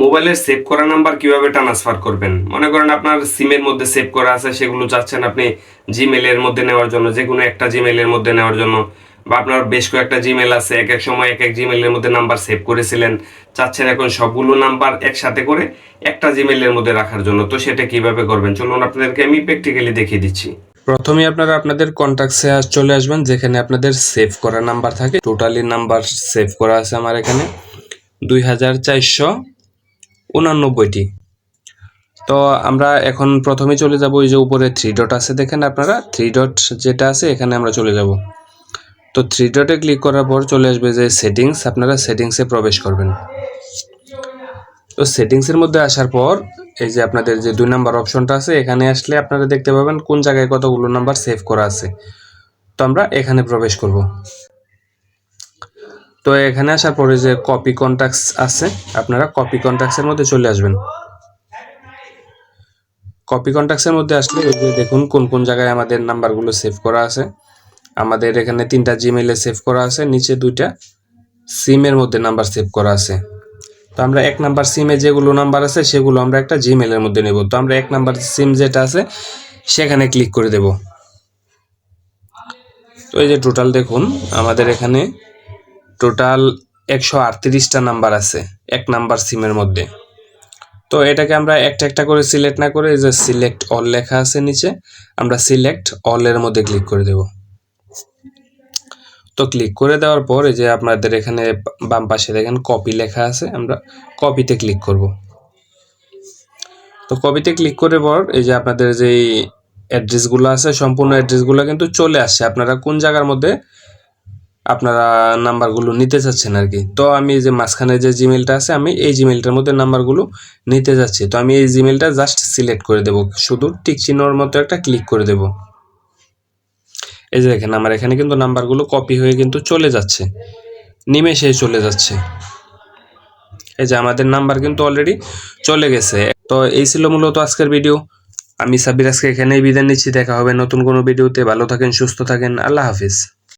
মোবাইলের সেভ করা নাম্বার কিভাবে ট্রান্সফার করবেন? মনে করেন আপনার সিমের মধ্যে সেভ করা আছে, সেগুলো চাচ্ছেন আপনি জিমেলের মধ্যে নেওয়ার জন্য, যে কোনো একটা জিমেলের মধ্যে নেওয়ার জন্য, বা আপনার বেশ কয়েকটা জিমেল আছে, এক এক সময় এক এক জিমেলের মধ্যে নাম্বার সেভ করেছিলেন, চাচ্ছেন এখন সবগুলো নাম্বার একসাথে করে একটা জিমেলের মধ্যে রাখার জন্য। তো সেটা কিভাবে করবেন চলুন আপনাদেরকে আমি প্র্যাকটিক্যালি দেখিয়ে দিচ্ছি। প্রথমে আপনারা আপনাদের কন্ট্যাক্টসে চলে আসবেন, যেখানে আপনাদের সেভ করা নাম্বার থাকে। টোটালি নাম্বার সেভ করা আছে আমার এখানে 2489টি। তো আমরা এখন প্রথমে চলে যাব, ওই যে উপরে 3 ডট আছে দেখেন আপনারা, 3 ডট যেটা আছে এখানে আমরা চলে যাব। তো 3 ডটে ক্লিক করার পর চলে আসবে যে সেটিংস, আপনারা সেটিংসে প্রবেশ করবেন। তো সেটিংসের মধ্যে আসার পর এই যে আপনাদের যে 2 নাম্বার অপশনটা আছে, এখানে আসলে আপনারা দেখতে পাবেন কোন জায়গায় কতগুলো নাম্বার সেভ করা আছে। তো আমরা এখানে প্রবেশ করব। তো এখানে আসার পরে যে কপি কন্ট্যাক্টস আছে, আপনারা কপি কন্ট্যাক্টসের মধ্যে চলে আসবেন। কপি কন্ট্যাক্টসের মধ্যে আসলে এই যে দেখুন কোন কোন জায়গায় আমাদের নাম্বারগুলো সেভ করা আছে। আমাদের এখানে 3টা জিমেইলে সেভ করা আছে, নিচে 2টা সিমের মধ্যে নাম্বার সেভ করা আছে। তো আমরা 1 নাম্বার সিমে যেগুলো নাম্বার আছে সেগুলো আমরা একটা জিমেইলের মধ্যে নেব। তো আমরা 1 নাম্বার সিম যেটা আছে সেখানে ক্লিক করে দেব। তো এই যে টোটাল দেখুন আমাদের এখানে টোটাল 138টা নাম্বার আছে 1 নাম্বার সিমের মধ্যে। তো এটাকে আমরা একটা একটা করে সিলেক্ট না করে, এই যে সিলেক্ট অল লেখা আছে নিচে, আমরা সিলেক্ট অল এর মধ্যে ক্লিক করে দেব। তো ক্লিক করে দেওয়ার পর এই যে আপনাদের এখানে বাম পাশে দেখেন কপি লেখা আছে, আমরা কপিতে ক্লিক করব। তো কপিতে ক্লিক করে পর এই যে আপনাদের যে অ্যাড্রেসগুলো আছে সম্পূর্ণ অ্যাড্রেসগুলো কিন্তু চলে আসছে, আপনারা কোন জায়গার মধ্যে আপনারা নাম্বারগুলো নিতে চাচ্ছেন আর কি। তো আমি যে মাঝখানে যে জিমেলটা আছে, আমি এই জিমেলটার মধ্যে নাম্বারগুলো নিতে যাচ্ছি। তো আমি এই জিমেলটা জাস্ট সিলেক্ট করে দেব, শুধু টিক চিহ্নর মতো একটা ক্লিক করে দেব। এই যে দেখেন আমার এখানে কিন্তু নাম্বারগুলো কপি হয়ে কিন্তু চলে যাচ্ছে, নিমেষেই চলে যাচ্ছে। এই যে আমাদের নাম্বার কিন্তু অলরেডি চলে গেছে। তো এই ছিল মূলত আজকের ভিডিও। আমি সাব্বির আজকে এখানেই বিদায় নিচ্ছি, দেখা হবে নতুন কোনো ভিডিওতে। ভালো থাকেন, সুস্থ থাকেন, আল্লাহ হাফিজ।